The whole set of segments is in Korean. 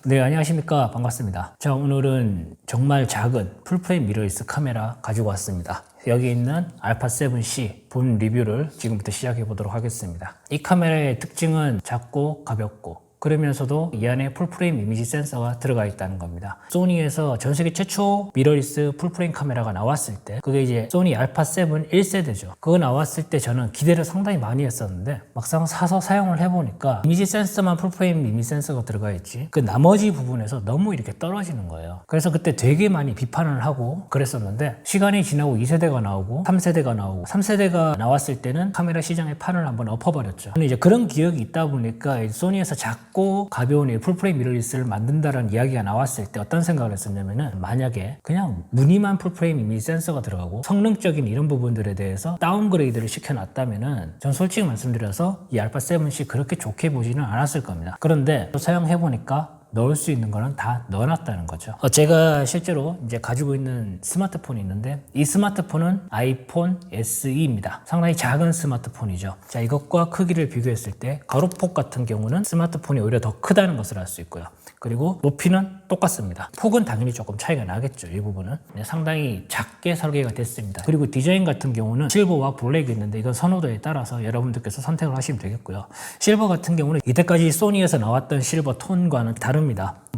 네, 안녕하십니까. 반갑습니다. 자, 오늘은 정말 작은 풀프레임 미러리스 카메라 가지고 왔습니다. 여기 있는 알파7C 본 리뷰를 지금부터 시작해 보도록 하겠습니다. 이 카메라의 특징은 작고 가볍고 그러면서도 이 안에 풀프레임 이미지 센서가 들어가 있다는 겁니다. 소니에서 전 세계 최초 미러리스 풀프레임 카메라가 나왔을 때 그게 이제 소니 알파7 1세대죠. 그거 나왔을 때 저는 기대를 상당히 많이 했었는데 막상 사서 사용을 해보니까 이미지 센서만 풀프레임 이미지 센서가 들어가 있지 그 나머지 부분에서 너무 이렇게 떨어지는 거예요. 그래서 그때 되게 많이 비판을 하고 그랬었는데 시간이 지나고 2세대가 나오고 3세대가 나오고 3세대가 나왔을 때는 카메라 시장의 판을 한번 엎어버렸죠. 근데 이제 그런 기억이 있다 보니까 소니에서 작고 가벼운 풀프레임 미러리스를 만든다는 이야기가 나왔을 때 어떤 생각을 했었냐면은 만약에 그냥 무늬만 풀프레임 이미지 센서가 들어가고 성능적인 이런 부분들에 대해서 다운그레이드를 시켜놨다면은 전 솔직히 말씀드려서 이 알파7C 그렇게 좋게 보지는 않았을 겁니다. 그런데 사용해보니까 넣을 수 있는 거는 다 넣어놨다는 거죠. 제가 실제로 이제 가지고 있는 스마트폰이 있는데 이 스마트폰은 아이폰 SE입니다. 상당히 작은 스마트폰이죠. 자, 이것과 크기를 비교했을 때 가로폭 같은 경우는 스마트폰이 오히려 더 크다는 것을 알 수 있고요. 그리고 높이는 똑같습니다. 폭은 당연히 조금 차이가 나겠죠. 이 부분은 상당히 작게 설계가 됐습니다. 그리고 디자인 같은 경우는 실버와 블랙이 있는데 이건 선호도에 따라서 여러분들께서 선택을 하시면 되겠고요. 실버 같은 경우는 이때까지 소니에서 나왔던 실버 톤과는 다릅니다.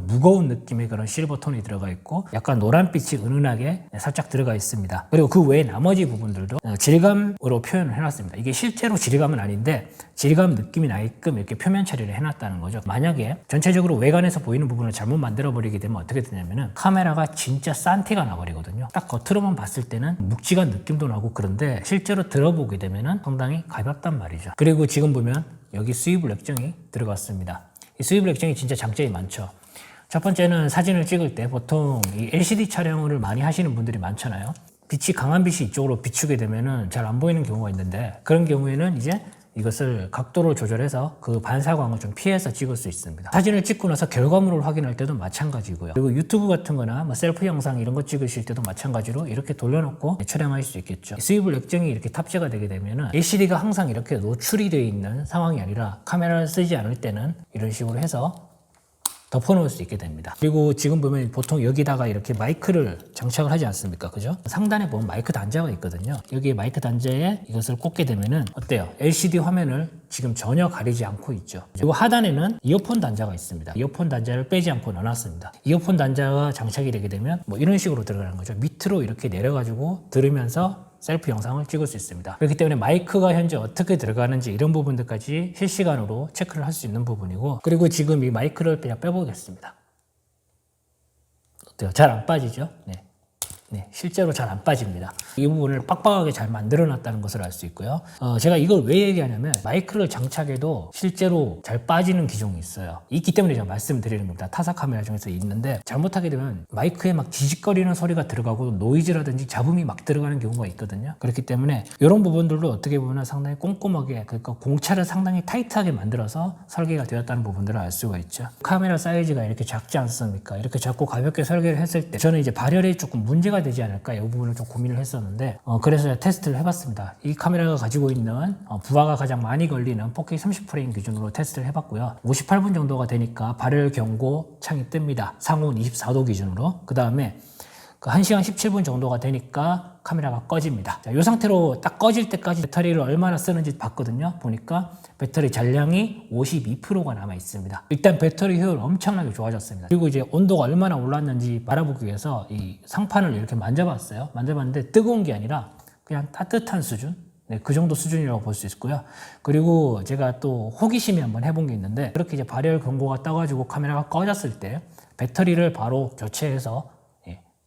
무거운 느낌의 그런 실버 톤이 들어가 있고 약간 노란빛이 은은하게 살짝 들어가 있습니다. 그리고 그 외에 나머지 부분들도 질감으로 표현을 해놨습니다. 이게 실제로 질감은 아닌데 질감 느낌이 나게끔 이렇게 표면 처리를 해놨다는 거죠. 만약에 전체적으로 외관에서 보이는 부분을 잘못 만들어 버리게 되면 어떻게 되냐면은 카메라가 진짜 싼 티가 나버리거든요. 딱 겉으로만 봤을 때는 묵직한 느낌도 나고 그런데 실제로 들어보게 되면은 상당히 가볍단 말이죠. 그리고 지금 보면 여기 스위블 액정이 들어갔습니다. 이 스위블 액정이 진짜 장점이 많죠. 첫 번째는 사진을 찍을 때 보통 이 LCD 촬영을 많이 하시는 분들이 많잖아요. 빛이 강한 빛이 이쪽으로 비추게 되면은 잘 안 보이는 경우가 있는데 그런 경우에는 이제 이것을 각도를 조절해서 그 반사광을 좀 피해서 찍을 수 있습니다. 사진을 찍고 나서 결과물을 확인할 때도 마찬가지고요. 그리고 유튜브 같은 거나 뭐 셀프 영상 이런 거 찍으실 때도 마찬가지로 이렇게 돌려놓고 촬영할 수 있겠죠. 스위블 액정이 이렇게 탑재가 되게 되면은 LCD가 항상 이렇게 노출이 되어 있는 상황이 아니라 카메라를 쓰지 않을 때는 이런 식으로 해서 덮어놓을 수 있게 됩니다. 그리고 지금 보면 보통 여기다가 이렇게 마이크를 장착을 하지 않습니까? 그죠? 상단에 보면 마이크 단자가 있거든요. 여기에 마이크 단자에 이것을 꽂게 되면은 어때요? LCD 화면을 지금 전혀 가리지 않고 있죠. 그리고 하단에는 이어폰 단자가 있습니다. 이어폰 단자를 빼지 않고 넣어놨습니다. 이어폰 단자가 장착이 되게 되면 뭐 이런 식으로 들어가는 거죠. 밑으로 이렇게 내려가지고 들으면서 셀프 영상을 찍을 수 있습니다. 그렇기 때문에 마이크가 현재 어떻게 들어가는지 이런 부분들까지 실시간으로 체크를 할 수 있는 부분이고 그리고 지금 이 마이크를 그냥 빼보겠습니다. 어때요? 잘 안 빠지죠? 네, 실제로 잘 안 빠집니다. 이 부분을 빡빡하게 잘 만들어 놨다는 것을 알 수 있고요. 제가 이걸 왜 얘기하냐면 마이크를 장착해도 실제로 잘 빠지는 기종이 있어요. 있기 때문에 제가 말씀드리는 겁니다. 타사 카메라 중에서 있는데 잘못하게 되면 마이크에 막 지직거리는 소리가 들어가고 노이즈라든지 잡음이 막 들어가는 경우가 있거든요. 그렇기 때문에 이런 부분들도 어떻게 보면 상당히 꼼꼼하게 그러니까 공차를 상당히 타이트하게 만들어서 설계가 되었다는 부분들을 알 수가 있죠. 카메라 사이즈가 이렇게 작지 않습니까? 이렇게 작고 가볍게 설계를 했을 때 저는 이제 발열에 조금 문제가 되지 않을까 이 부분을 좀 고민을 했었는데 그래서 테스트를 해봤습니다. 이 카메라가 가지고 있는 부하가 가장 많이 걸리는 4K 30프레임 기준으로 테스트를 해봤고요. 58분 정도가 되니까 발열 경고 창이 뜹니다. 상온 24도 기준으로. 그 다음에 1시간 17분 정도가 되니까 카메라가 꺼집니다. 자, 이 상태로 딱 꺼질 때까지 배터리를 얼마나 쓰는지 봤거든요. 보니까 배터리 잔량이 52%가 남아 있습니다. 일단 배터리 효율 엄청나게 좋아졌습니다. 그리고 이제 온도가 얼마나 올랐는지 알아보기 위해서 이 상판을 이렇게 만져봤어요. 만져봤는데 뜨거운 게 아니라 그냥 따뜻한 수준? 네, 그 정도 수준이라고 볼 수 있고요. 그리고 제가 또 호기심이 한번 해본 게 있는데 그렇게 이제 발열 경고가 떠가지고 카메라가 꺼졌을 때 배터리를 바로 교체해서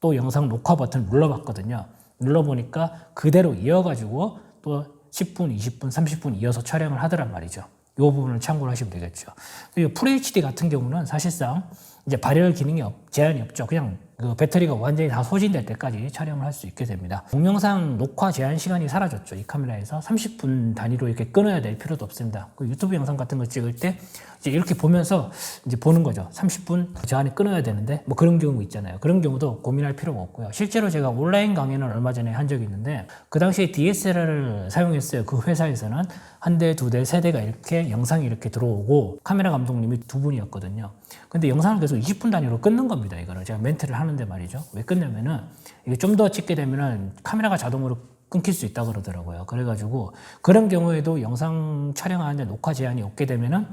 또 영상 녹화 버튼 눌러봤거든요. 눌러보니까 그대로 이어가지고 또 10분, 20분, 30분 이어서 촬영을 하더란 말이죠. 이 부분을 참고를 하시면 되겠죠. 그리고 FHD 같은 경우는 사실상 이제 발열 기능이 제한이 없죠. 그냥 그 배터리가 완전히 다 소진될 때까지 촬영을 할 수 있게 됩니다. 동영상 녹화 제한 시간이 사라졌죠. 이 카메라에서 30분 단위로 이렇게 끊어야 될 필요도 없습니다. 그 유튜브 영상 같은 거 찍을 때 이제 이렇게 보면서 이제 보는 거죠. 30분 저 안에 끊어야 되는데 뭐 그런 경우 있잖아요. 그런 경우도 고민할 필요가 없고요. 실제로 제가 온라인 강연을 얼마 전에 한 적이 있는데 그 당시에 DSLR을 사용했어요. 그 회사에서는 한 대, 두 대, 세 대가 이렇게 영상이 이렇게 들어오고 카메라 감독님이 두 분이었거든요. 근데 영상을 계속 20분 단위로 끊는 겁니다. 이거는 제가 멘트를 하는데 말이죠. 왜 끊냐면은 이게 좀 더 찍게 되면은 카메라가 자동으로 끊길 수 있다 그러더라고요. 그래가지고 그런 경우에도 영상 촬영하는데 녹화 제한이 없게 되면은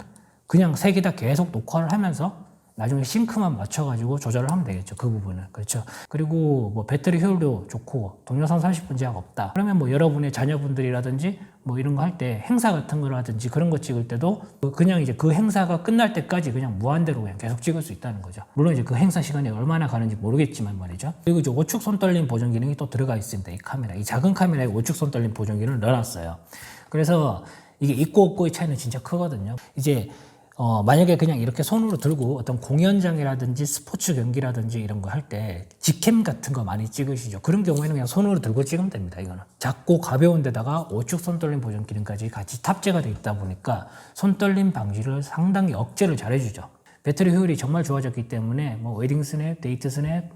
그냥 세 개 다 계속 녹화를 하면서 나중에 싱크만 맞춰가지고 조절을 하면 되겠죠. 그 부분은. 그렇죠. 그리고 뭐 배터리 효율도 좋고 동영상 30분 제약 없다. 그러면 뭐 여러분의 자녀분들이라든지 뭐 이런 거 할 때 행사 같은 거라든지 그런 거 찍을 때도 그냥 이제 그 행사가 끝날 때까지 그냥 무한대로 그냥 계속 찍을 수 있다는 거죠. 물론 이제 그 행사 시간이 얼마나 가는지 모르겠지만 말이죠. 그리고 이제 우측 손떨림 보정 기능이 또 들어가 있습니다. 이 카메라. 이 작은 카메라에 우측 손떨림 보정 기능을 넣어놨어요. 그래서 이게 있고 없고의 차이는 진짜 크거든요. 이제 만약에 그냥 이렇게 손으로 들고 어떤 공연장이라든지 스포츠 경기라든지 이런 거 할 때 직캠 같은 거 많이 찍으시죠. 그런 경우에는 그냥 손으로 들고 찍으면 됩니다. 이거는 작고 가벼운 데다가 우측 손떨림 보정 기능까지 같이 탑재가 되어 있다 보니까 손떨림 방지를 상당히 억제를 잘 해주죠. 배터리 효율이 정말 좋아졌기 때문에 뭐 웨딩 스냅, 데이트 스냅,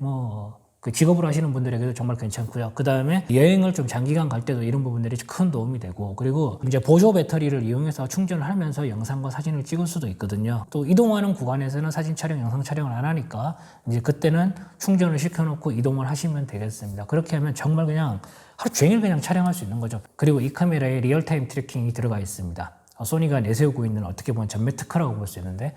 그 직업으로 하시는 분들에게도 정말 괜찮고요. 그 다음에 여행을 좀 장기간 갈 때도 이런 부분들이 큰 도움이 되고, 그리고 이제 보조 배터리를 이용해서 충전을 하면서 영상과 사진을 찍을 수도 있거든요. 또 이동하는 구간에서는 사진 촬영, 영상 촬영을 안 하니까 이제 그때는 충전을 시켜놓고 이동을 하시면 되겠습니다. 그렇게 하면 정말 그냥 하루 종일 그냥 촬영할 수 있는 거죠. 그리고 이 카메라에 리얼타임 트래킹이 들어가 있습니다. 소니가 내세우고 있는 어떻게 보면 전매 특허라고 볼 수 있는데,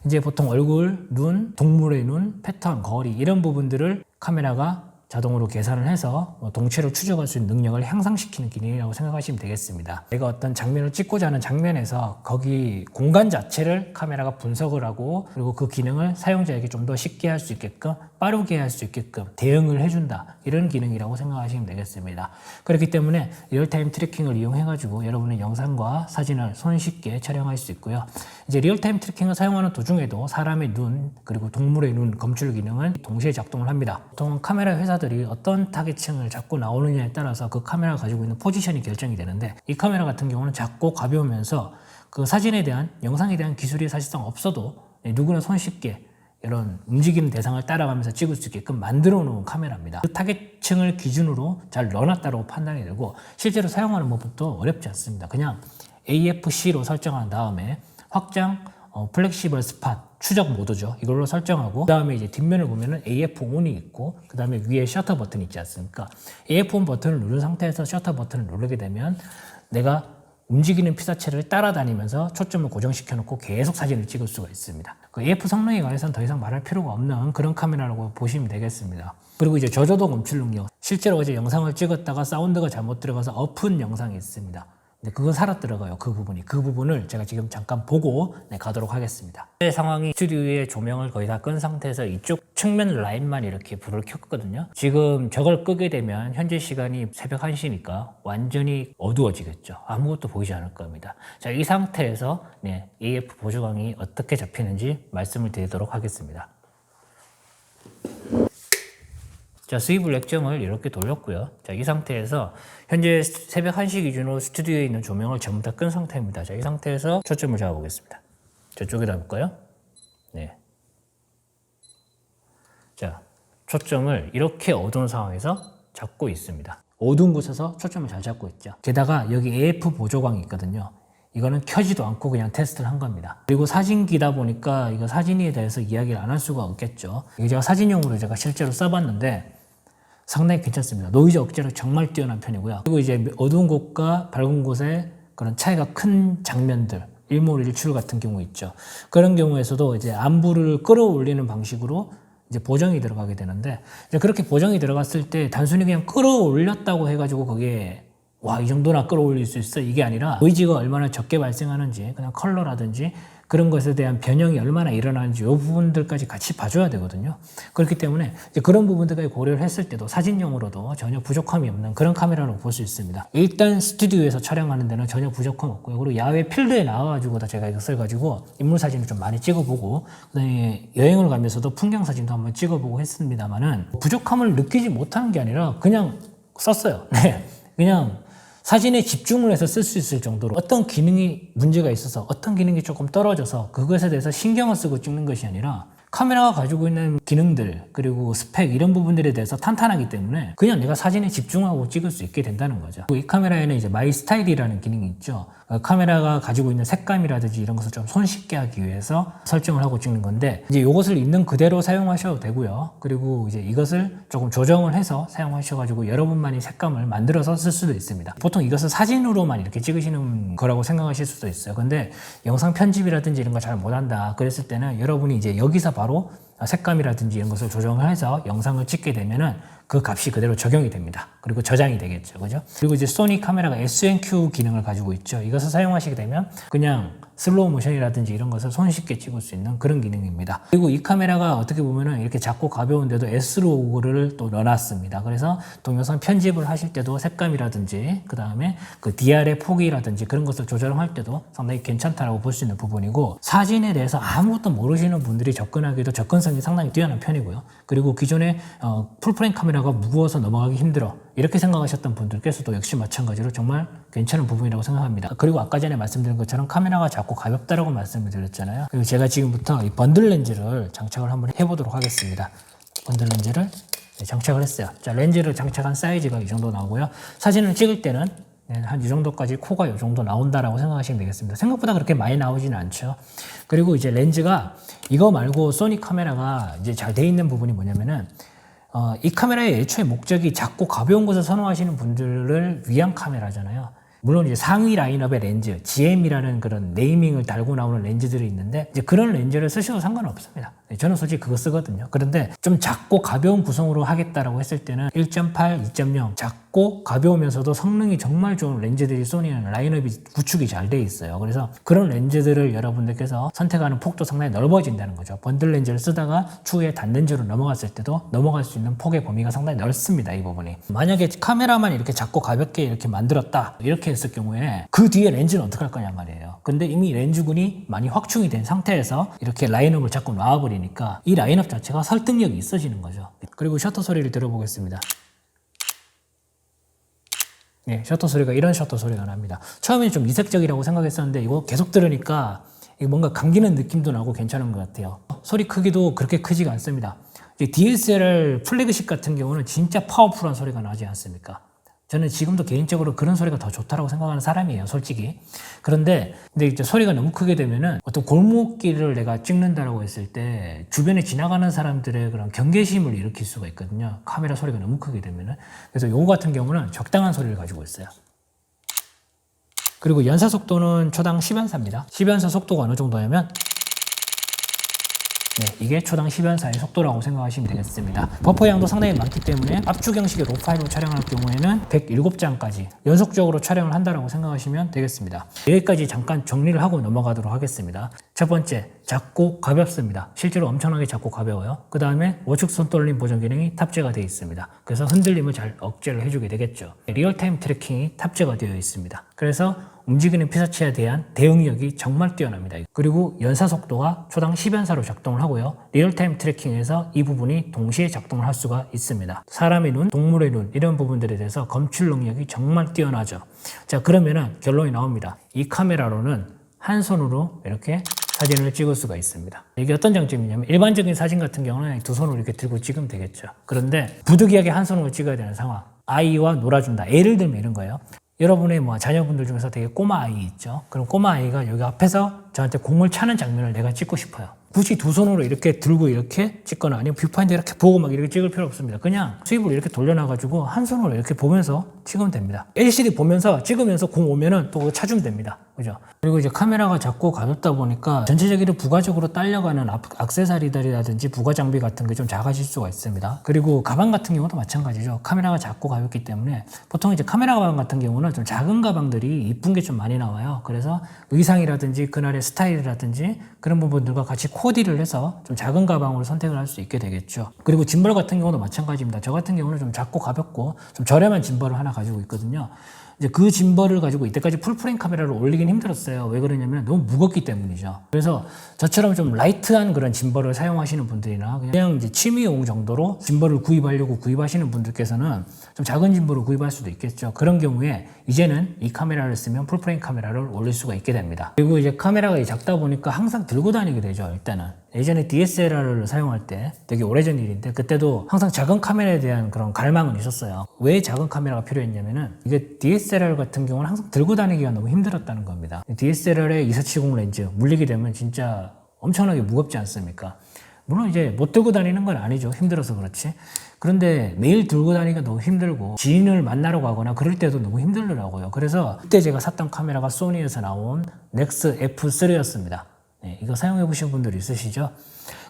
이제 보통 얼굴, 눈, 동물의 눈, 패턴, 거리 이런 부분들을 카메라가 자동으로 계산을 해서 동체를 추적할 수 있는 능력을 향상시키는 기능이라고 생각하시면 되겠습니다. 내가 어떤 장면을 찍고자 하는 장면에서 거기 공간 자체를 카메라가 분석을 하고, 그리고 그 기능을 사용자에게 좀 더 쉽게 할 수 있게끔, 빠르게 할 수 있게끔 대응을 해준다, 이런 기능이라고 생각하시면 되겠습니다. 그렇기 때문에 리얼타임 트래킹을 이용해가지고 여러분의 영상과 사진을 손쉽게 촬영할 수 있고요. 이제 리얼타임 트래킹을 사용하는 도중에도 사람의 눈, 그리고 동물의 눈 검출 기능은 동시에 작동을 합니다. 보통 카메라 회사들이 어떤 타겟층을 잡고 나오느냐에 따라서 그 카메라가 가지고 있는 포지션이 결정이 되는데, 이 카메라 같은 경우는 작고 가벼우면서 그 사진에 대한, 영상에 대한 기술이 사실상 없어도 누구나 손쉽게 이런 움직이는 대상을 따라가면서 찍을 수 있게끔 만들어 놓은 카메라입니다. 그 타겟층을 기준으로 잘 넣어놨다고 판단이 되고, 실제로 사용하는 법도 어렵지 않습니다. 그냥 AFC로 설정한 다음에 확장, 플렉시블 스팟, 추적 모드죠. 이걸로 설정하고, 그 다음에 이제 뒷면을 보면은 AF-ON이 있고, 그 다음에 위에 셔터 버튼이 있지 않습니까? AF-ON 버튼을 누른 상태에서 셔터 버튼을 누르게 되면 내가 움직이는 피사체를 따라다니면서 초점을 고정시켜 놓고 계속 사진을 찍을 수가 있습니다. 그 AF 성능에 관해서는 더 이상 말할 필요가 없는 그런 카메라라고 보시면 되겠습니다. 그리고 이제 저조도 검출 능력. 실제로 어제 영상을 찍었다가 사운드가 잘못 들어가서 엎은 영상이 있습니다. 근데 그거 살아 들어가요. 그 부분을 제가 지금 잠깐 보고 가도록 하겠습니다. 이 상황이 스튜디오의 조명을 거의 다 끈 상태에서 이쪽 측면 라인만 이렇게 불을 켰거든요. 지금 저걸 끄게 되면 현재 시간이 새벽 1시니까 완전히 어두워지겠죠. 아무것도 보이지 않을 겁니다. 자, 이 상태에서 AF 보조광이 어떻게 잡히는지 말씀을 드리도록 하겠습니다. 자, 수입을 액정을 이렇게 돌렸고요. 자, 이 상태에서 현재 새벽 1시 기준으로 스튜디오에 있는 조명을 전부 다 끈 상태입니다. 자, 이 상태에서 초점을 잡아보겠습니다. 저쪽에다 볼까요? 네. 자, 초점을 이렇게 어두운 상황에서 잡고 있습니다. 어두운 곳에서 초점을 잘 잡고 있죠. 게다가 여기 AF 보조광이 있거든요. 이거는 켜지도 않고 그냥 테스트를 한 겁니다. 그리고 사진기다 보니까 이거 사진에 대해서 이야기를 안 할 수가 없겠죠. 이게 제가 사진용으로 제가 실제로 써봤는데 상당히 괜찮습니다. 노이즈 억제력 정말 뛰어난 편이고요. 그리고 이제 어두운 곳과 밝은 곳에 그런 차이가 큰 장면들, 일몰일출 같은 경우 있죠. 그런 경우에서도 이제 안부를 끌어올리는 방식으로 이제 보정이 들어가게 되는데, 이제 그렇게 보정이 들어갔을 때 단순히 그냥 끌어올렸다고 해가지고 그게 와, 이 정도나 끌어올릴 수 있어? 이게 아니라 노이즈가 얼마나 적게 발생하는지, 그냥 컬러라든지 그런 것에 대한 변형이 얼마나 일어나는지 이 부분들까지 같이 봐줘야 되거든요. 그렇기 때문에 이제 그런 부분들까지 고려를 했을 때도 사진용으로도 전혀 부족함이 없는 그런 카메라라고 볼 수 있습니다. 일단 스튜디오에서 촬영하는 데는 전혀 부족함 없고요. 그리고 야외 필드에 나와가지고 제가 이것을 가지고 인물 사진을 좀 많이 찍어보고 그다음에 여행을 가면서도 풍경 사진도 한번 찍어보고 했습니다만은 부족함을 느끼지 못하는 게 아니라 그냥 썼어요. 네, 그냥 사진에 집중을 해서 쓸 수 있을 정도로 어떤 기능이 문제가 있어서 어떤 기능이 조금 떨어져서 그것에 대해서 신경을 쓰고 찍는 것이 아니라 카메라가 가지고 있는 기능들 그리고 스펙 이런 부분들에 대해서 탄탄하기 때문에 그냥 내가 사진에 집중하고 찍을 수 있게 된다는 거죠. 이 카메라에는 이제 마이 스타일이라는 기능이 있죠. 카메라가 가지고 있는 색감이라든지 이런 것을 좀 손쉽게 하기 위해서 설정을 하고 찍는 건데 이제 이것을 있는 그대로 사용하셔도 되고요. 그리고 이제 이것을 조금 조정을 해서 사용하셔가지고 여러분만의 색감을 만들어서 쓸 수도 있습니다. 보통 이것을 사진으로만 이렇게 찍으시는 거라고 생각하실 수도 있어요. 근데 영상 편집이라든지 이런 거 잘 못한다 그랬을 때는 여러분이 이제 여기서 바로 색감이라든지 이런 것을 조정을 해서 영상을 찍게 되면은 그 값이 그대로 적용이 됩니다. 그리고 저장이 되겠죠. 그죠? 그리고 이제 소니 카메라가 SNQ 기능을 가지고 있죠. 이것을 사용하시게 되면 그냥 슬로우 모션이라든지 이런 것을 손쉽게 찍을 수 있는 그런 기능입니다. 그리고 이 카메라가 어떻게 보면은 이렇게 작고 가벼운데도 S로고를 또 넣어놨습니다. 그래서 동영상 편집을 하실 때도 색감이라든지 그 다음에 그 DR의 폭이라든지 그런 것을 조절할 때도 상당히 괜찮다라고 볼 수 있는 부분이고 사진에 대해서 아무것도 모르시는 분들이 접근하기도 접근성이 상당히 뛰어난 편이고요. 그리고 기존에 풀프레임 카메라가 무거워서 넘어가기 힘들어 이렇게 생각하셨던 분들께서도 역시 마찬가지로 정말 괜찮은 부분이라고 생각합니다. 그리고 아까 전에 말씀드린 것처럼 카메라가 작고 가볍다라고 말씀을 드렸잖아요. 그리고 제가 지금부터 이 번들 렌즈를 장착을 한번 해보도록 하겠습니다. 번들 렌즈를 장착을 했어요. 자, 렌즈를 장착한 사이즈가 이 정도 나오고요. 사진을 찍을 때는 한 이 정도까지 코가 이 정도 나온다라고 생각하시면 되겠습니다. 생각보다 그렇게 많이 나오지는 않죠. 그리고 이제 렌즈가 이거 말고 소니 카메라가 이제 잘 돼 있는 부분이 뭐냐면은 이 카메라의 애초에 목적이 작고 가벼운 것을 선호하시는 분들을 위한 카메라잖아요. 물론 이제 상위 라인업의 렌즈, GM이라는 그런 네이밍을 달고 나오는 렌즈들이 있는데 이제 그런 렌즈를 쓰셔도 상관없습니다. 저는 솔직히 그거 쓰거든요. 그런데 좀 작고 가벼운 구성으로 하겠다라고 했을 때는 1.8, 2.0 작고 가벼우면서도 성능이 정말 좋은 렌즈들이 소니는 라인업이 구축이 잘 돼 있어요. 그래서 그런 렌즈들을 여러분들께서 선택하는 폭도 상당히 넓어진다는 거죠. 번들 렌즈를 쓰다가 추후에 단렌즈로 넘어갔을 때도 넘어갈 수 있는 폭의 범위가 상당히 넓습니다. 이 부분이. 만약에 카메라만 이렇게 작고 가볍게 이렇게 만들었다 이렇게 했을 경우에 그 뒤에 렌즈는 어떻게 할 거냐 말이에요. 근데 이미 렌즈군이 많이 확충이 된 상태에서 이렇게 라인업을 자꾸 놔버리니까 이 라인업 자체가 설득력이 있어지는 거죠. 그리고 셔터 소리를 들어보겠습니다. 네, 셔터 소리가 이런 셔터 소리가 납니다. 처음에 좀 이색적이라고 생각했었는데 이거 계속 들으니까 뭔가 감기는 느낌도 나고 괜찮은 것 같아요. 소리 크기도 그렇게 크지가 않습니다. DSLR 플래그십 같은 경우는 진짜 파워풀한 소리가 나지 않습니까? 저는 지금도 개인적으로 그런 소리가 더 좋다고 생각하는 사람이에요, 솔직히. 근데 이제 소리가 너무 크게 되면은 어떤 골목길을 내가 찍는다라고 했을 때 주변에 지나가는 사람들의 그런 경계심을 일으킬 수가 있거든요. 카메라 소리가 너무 크게 되면은. 그래서 요거 같은 경우는 적당한 소리를 가지고 있어요. 그리고 연사 속도는 초당 10연사입니다. 10연사 속도가 어느 정도냐면 네, 이게 초당 10연사의 속도라고 생각하시면 되겠습니다. 버퍼 양도 상당히 많기 때문에 압축 형식의 로 파일로 촬영할 경우에는 107장까지 연속적으로 촬영을 한다고 생각하시면 되겠습니다. 여기까지 잠깐 정리를 하고 넘어가도록 하겠습니다. 첫 번째, 작고 가볍습니다. 실제로 엄청나게 작고 가벼워요. 그 다음에 우측 손떨림 보정 기능이 탑재가 되어 있습니다. 그래서 흔들림을 잘 억제를 해주게 되겠죠. 리얼타임 트래킹이 탑재가 되어 있습니다. 그래서 움직이는 피사체에 대한 대응력이 정말 뛰어납니다. 그리고 연사 속도가 초당 10연사로 작동을 하고요. 리얼타임 트래킹에서 이 부분이 동시에 작동을 할 수가 있습니다. 사람의 눈, 동물의 눈 이런 부분들에 대해서 검출 능력이 정말 뛰어나죠. 자, 그러면은 결론이 나옵니다. 이 카메라로는 한 손으로 이렇게 사진을 찍을 수가 있습니다. 이게 어떤 장점이냐면 일반적인 사진 같은 경우는 두 손으로 이렇게 들고 찍으면 되겠죠. 그런데 부득이하게 한 손으로 찍어야 되는 상황. 아이와 놀아준다. 예를 들면 이런 거예요. 여러분의 자녀분들 중에서 되게 꼬마 아이 있죠. 그럼 꼬마 아이가 여기 앞에서 저한테 공을 차는 장면을 내가 찍고 싶어요. 굳이 두 손으로 이렇게 들고 이렇게 찍거나 아니면 뷰파인더 이렇게 보고 막 이렇게 찍을 필요 없습니다. 그냥 수입을 이렇게 돌려놔가지고 한 손으로 이렇게 보면서 찍으면 됩니다. LCD 보면서 찍으면서 공 오면은 또 차주면 됩니다. 그죠? 그리고 이제 카메라가 작고 가볍다 보니까 전체적으로 부가적으로 딸려가는 액세서리들이라든지 부가 장비 같은 게 좀 작아질 수가 있습니다. 그리고 가방 같은 경우도 마찬가지죠. 카메라가 작고 가볍기 때문에 보통 이제 카메라 가방 같은 경우는 좀 작은 가방들이 이쁜 게 좀 많이 나와요. 그래서 의상이라든지 그날의 스타일이라든지 그런 부분들과 같이 코디를 해서 좀 작은 가방으로 선택을 할 수 있게 되겠죠. 그리고 짐벌 같은 경우도 마찬가지입니다. 저 같은 경우는 좀 작고 가볍고 좀 저렴한 짐벌을 하나 가지고 있거든요. 이제 그 짐벌을 가지고 이때까지 풀프레임 카메라를 올리긴 힘들었어요. 왜 그러냐면 너무 무겁기 때문이죠. 그래서 저처럼 좀 라이트한 그런 짐벌을 사용하시는 분들이나 그냥 이제 취미용 정도로 짐벌을 구입하려고 구입하시는 분들께서는 좀 작은 짐벌을 구입할 수도 있겠죠. 그런 경우에 이제는 이 카메라를 쓰면 풀프레임 카메라를 올릴 수가 있게 됩니다. 그리고 이제 카메라가 작다 보니까 항상 들고 다니게 되죠. 일단은 예전에 DSLR을 사용할 때 되게 오래전 일인데 그때도 항상 작은 카메라에 대한 그런 갈망은 있었어요. 왜 작은 카메라가 필요했냐면은 이게 DSLR 같은 경우는 항상 들고 다니기가 너무 힘들었다는 겁니다. DSLR의 2470 렌즈 물리게 되면 진짜 엄청나게 무겁지 않습니까? 물론 이제 못 들고 다니는 건 아니죠. 힘들어서 그렇지. 그런데 매일 들고 다니기가 너무 힘들고 지인을 만나러 가거나 그럴 때도 너무 힘들더라고요. 그래서 그때 제가 샀던 카메라가 소니에서 나온 넥스 F3였습니다. 네, 이거 사용해 보신 분들 있으시죠?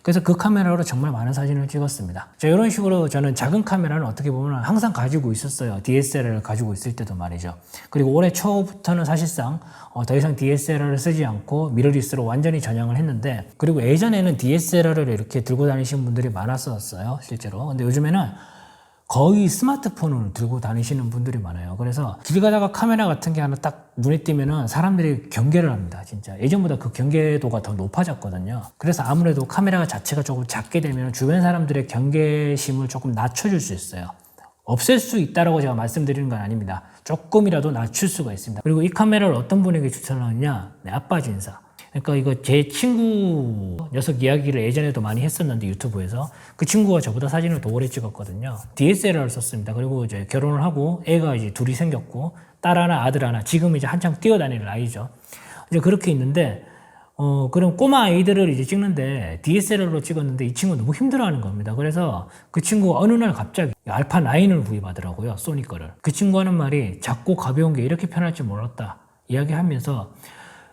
그래서 그 카메라로 정말 많은 사진을 찍었습니다. 자, 이런 식으로 저는 작은 카메라는 어떻게 보면 항상 가지고 있었어요. DSLR을 가지고 있을 때도 말이죠. 그리고 올해 초부터는 사실상 더 이상 DSLR을 쓰지 않고 미러리스로 완전히 전향을 했는데, 그리고 예전에는 DSLR을 이렇게 들고 다니시는 분들이 많았었어요, 실제로. 근데 요즘에는 거의 스마트폰을 들고 다니시는 분들이 많아요. 그래서 길 가다가 카메라 같은 게 하나 딱 눈에 띄면은 사람들이 경계를 합니다. 진짜 예전보다 그 경계도가 더 높아졌거든요. 그래서 아무래도 카메라 자체가 조금 작게 되면 주변 사람들의 경계심을 조금 낮춰줄 수 있어요. 없앨 수 있다라고 제가 말씀드리는 건 아닙니다. 조금이라도 낮출 수가 있습니다. 그리고 이 카메라를 어떤 분에게 추천하느냐? 네, 아빠 진사. 그러니까 이거 제 친구 녀석 이야기를 예전에도 많이 했었는데 유튜브에서 그 친구가 저보다 사진을 더 오래 찍었거든요. DSLR을 썼습니다. 그리고 이제 결혼을 하고 애가 이제 둘이 생겼고 딸 하나 아들 하나, 지금 이제 한창 뛰어다니는 나이죠. 이제 그렇게 있는데 그럼 꼬마 아이들을 이제 찍는데 DSLR로 찍었는데 이 친구가 너무 힘들어하는 겁니다. 그래서 그 친구가 어느 날 갑자기 알파 9을 구입하더라고요. 소니 거를. 그 친구 하는 말이 작고 가벼운 게 이렇게 편할 줄 몰랐다 이야기하면서,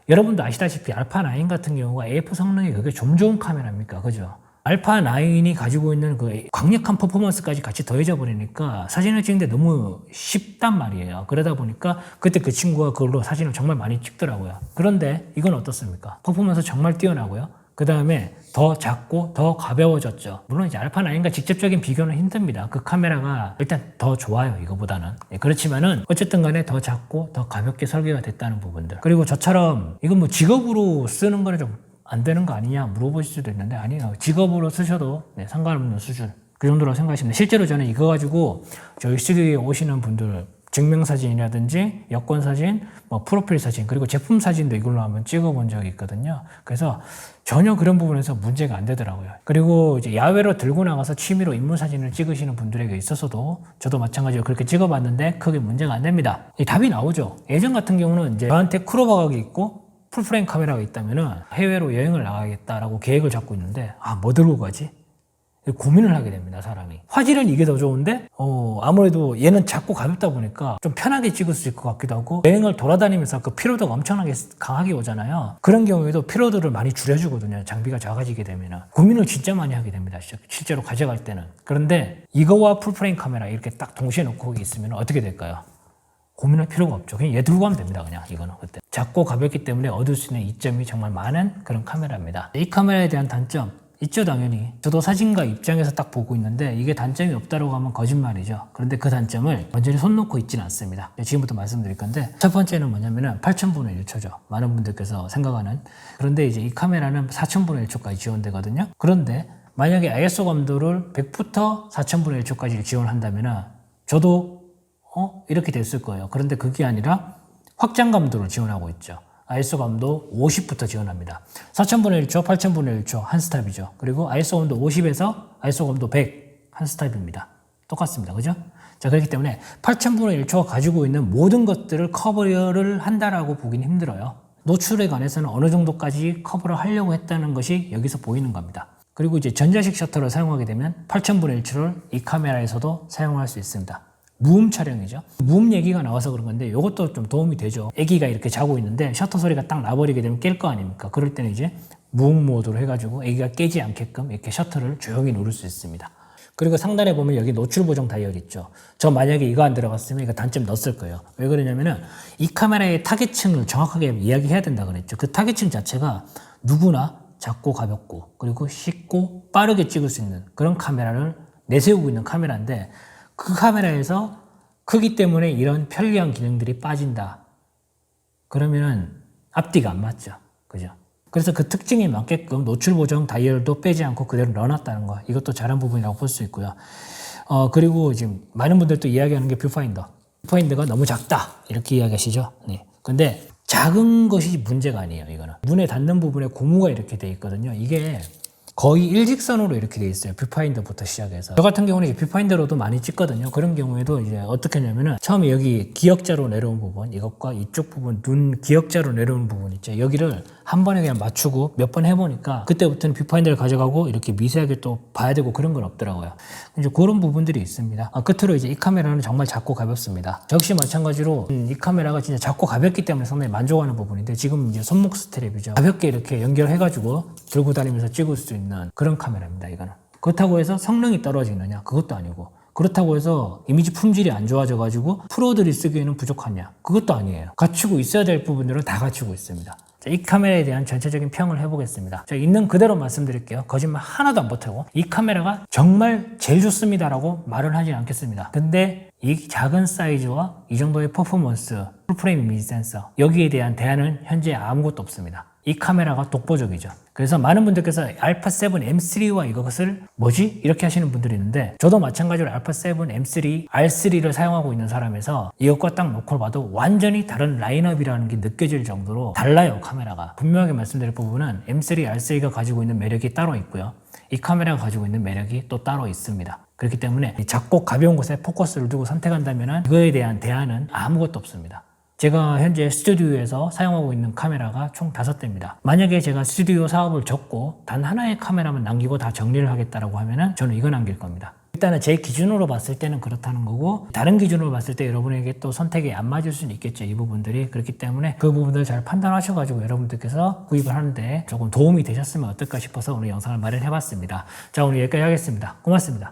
여러분도 아시다시피 알파 9 같은 경우가 AF 성능이 그게 좀 좋은 카메라입니까? 그죠? 알파 9이 가지고 있는 그 강력한 퍼포먼스까지 같이 더해져 버리니까 사진을 찍는데 너무 쉽단 말이에요. 그러다 보니까 그때 그 친구가 그걸로 사진을 정말 많이 찍더라고요. 그런데 이건 어떻습니까? 퍼포먼스 정말 뛰어나고요. 그 다음에 더 작고 더 가벼워졌죠. 물론 이제 알파 9과 직접적인 비교는 힘듭니다. 그 카메라가 일단 더 좋아요, 이거보다는. 그렇지만은 어쨌든 간에 더 작고 더 가볍게 설계가 됐다는 부분들. 그리고 저처럼 이건 뭐 직업으로 쓰는 거는 좀 안 되는 거 아니냐 물어보실 수도 있는데, 아니에요. 직업으로 쓰셔도 상관없는 수준. 그 정도로 생각하시면 돼요. 실제로 저는 이거 가지고 저희 스튜디오에 오시는 분들 증명사진이라든지 여권사진, 뭐 프로필 사진, 그리고 제품 사진도 이걸로 한번 찍어본 적이 있거든요. 그래서 전혀 그런 부분에서 문제가 안 되더라고요. 그리고 이제 야외로 들고 나가서 취미로 인물사진을 찍으시는 분들에게 있어서도 저도 마찬가지로 그렇게 찍어봤는데 크게 문제가 안 됩니다. 이 답이 나오죠. 예전 같은 경우는 이제 저한테 크로바각이 있고 풀프레임 카메라가 있다면은 해외로 여행을 나가겠다라고 계획을 잡고 있는데, 뭐 들고 가지? 고민을 하게 됩니다, 사람이. 화질은 이게 더 좋은데, 아무래도 얘는 작고 가볍다 보니까 좀 편하게 찍을 수 있을 것 같기도 하고, 여행을 돌아다니면서 그 피로도가 엄청나게 강하게 오잖아요. 그런 경우에도 피로도를 많이 줄여주거든요, 장비가 작아지게 되면은. 고민을 진짜 많이 하게 됩니다, 실제로 가져갈 때는. 그런데 이거와 풀프레임 카메라 이렇게 딱 동시에 놓고 거기 있으면 어떻게 될까요? 고민할 필요가 없죠. 그냥 얘 들고 가면 됩니다. 그냥 이거는 그때. 작고 가볍기 때문에 얻을 수 있는 이점이 정말 많은 그런 카메라입니다. 이 카메라에 대한 단점 있죠, 당연히. 저도 사진가 입장에서 딱 보고 있는데 이게 단점이 없다고 하면 거짓말이죠. 그런데 그 단점을 완전히 손 놓고 있지는 않습니다. 지금부터 말씀드릴 건데, 첫 번째는 뭐냐면은 8000분의 1초죠. 많은 분들께서 생각하는. 그런데 이제 이 카메라는 4000분의 1초까지 지원되거든요. 그런데 만약에 ISO 감도를 100부터 4000분의 1초까지 지원한다면은 저도 이렇게 됐을 거예요. 그런데 그게 아니라 확장 감도를 지원하고 있죠. ISO 감도 50부터 지원합니다. 4000분의 1초, 8000분의 1초 한 스텝이죠. 그리고 ISO 감도 50에서 ISO 감도 100 한 스텝입니다. 똑같습니다. 그죠? 자, 그렇기 때문에 8000분의 1초가 가지고 있는 모든 것들을 커버를 한다라고 보긴 힘들어요. 노출에 관해서는 어느 정도까지 커버를 하려고 했다는 것이 여기서 보이는 겁니다. 그리고 이제 전자식 셔터를 사용하게 되면 8000분의 1초를 이 카메라에서도 사용할 수 있습니다. 무음 촬영이죠. 무음 얘기가 나와서 그런 건데 이것도 좀 도움이 되죠. 아기가 이렇게 자고 있는데 셔터 소리가 딱 나버리게 되면 깰 거 아닙니까? 그럴 때는 이제 무음 모드로 해가지고 아기가 깨지 않게끔 이렇게 셔터를 조용히 누를 수 있습니다. 그리고 상단에 보면 여기 노출 보정 다이얼 있죠. 저 만약에 이거 안 들어갔으면 이거 단점 넣었을 거예요. 왜 그러냐면은 이 카메라의 타겟층을 정확하게 이야기해야 된다 그랬죠. 그 타겟층 자체가 누구나 작고 가볍고 그리고 쉽고 빠르게 찍을 수 있는 그런 카메라를 내세우고 있는 카메라인데 그 카메라에서 크기 때문에 이런 편리한 기능들이 빠진다. 그러면은 앞뒤가 안 맞죠. 그죠? 그래서 그 특징에 맞게끔 노출 보정 다이얼도 빼지 않고 그대로 넣어놨다는 거. 이것도 잘한 부분이라고 볼 수 있고요. 그리고 지금 많은 분들도 이야기하는 게 뷰파인더. 뷰파인더가 너무 작다. 이렇게 이야기하시죠. 네. 근데 작은 것이 문제가 아니에요. 이거는. 눈에 닿는 부분에 고무가 이렇게 돼 있거든요. 이게 거의 일직선으로 이렇게 돼 있어요. 뷰파인더부터 시작해서. 저 같은 경우는 이제 뷰파인더로도 많이 찍거든요. 그런 경우에도 이제 어떻게 하냐면은 처음에 여기 기역자로 내려온 부분, 이것과 이쪽 부분, 눈 기역자로 내려온 부분 있죠. 여기를 한 번에 그냥 맞추고 몇 번 해보니까 그때부터는 뷰파인더를 가져가고 이렇게 미세하게 또 봐야 되고 그런 건 없더라고요. 이제 그런 부분들이 있습니다. 끝으로 이제 이 카메라는 정말 작고 가볍습니다. 저 역시 마찬가지로 이 카메라가 진짜 작고 가볍기 때문에 상당히 만족하는 부분인데 지금 이제 손목 스트랩이죠. 가볍게 이렇게 연결해가지고 들고 다니면서 찍을 수 있는 그런 카메라입니다. 이거는. 그렇다고 해서 성능이 떨어지느냐? 그것도 아니고. 그렇다고 해서 이미지 품질이 안 좋아져가지고 프로들이 쓰기에는 부족하냐? 그것도 아니에요. 갖추고 있어야 될 부분들은 다 갖추고 있습니다. 자, 이 카메라에 대한 전체적인 평을 해보겠습니다. 자, 있는 그대로 말씀드릴게요. 거짓말 하나도 안 보태고 이 카메라가 정말 제일 좋습니다라고 말을 하진 않겠습니다. 근데 이 작은 사이즈와 이 정도의 퍼포먼스, 풀프레임 이미지 센서 여기에 대한 대안은 현재 아무것도 없습니다. 이 카메라가 독보적이죠. 그래서 많은 분들께서 알파7 M3와 이것을 뭐지? 이렇게 하시는 분들이 있는데 저도 마찬가지로 알파7 M3, R3를 사용하고 있는 사람에서 이것과 딱 놓고 봐도 완전히 다른 라인업이라는 게 느껴질 정도로 달라요. 카메라가. 분명하게 말씀드릴 부분은 M3, R3가 가지고 있는 매력이 따로 있고요. 이 카메라가 가지고 있는 매력이 또 따로 있습니다. 그렇기 때문에 작고 가벼운 곳에 포커스를 두고 선택한다면 이거에 대한 대안은 아무것도 없습니다. 제가 현재 스튜디오에서 사용하고 있는 카메라가 총 5대입니다. 만약에 제가 스튜디오 사업을 접고 단 하나의 카메라만 남기고 다 정리를 하겠다라고 하면은 저는 이거 남길 겁니다. 일단은 제 기준으로 봤을 때는 그렇다는 거고 다른 기준으로 봤을 때 여러분에게 또 선택이 안 맞을 수는 있겠죠. 이 부분들이. 그렇기 때문에 그 부분들을 잘 판단하셔가지고 여러분들께서 구입을 하는데 조금 도움이 되셨으면 어떨까 싶어서 오늘 영상을 마련해봤습니다. 자, 오늘 여기까지 하겠습니다. 고맙습니다.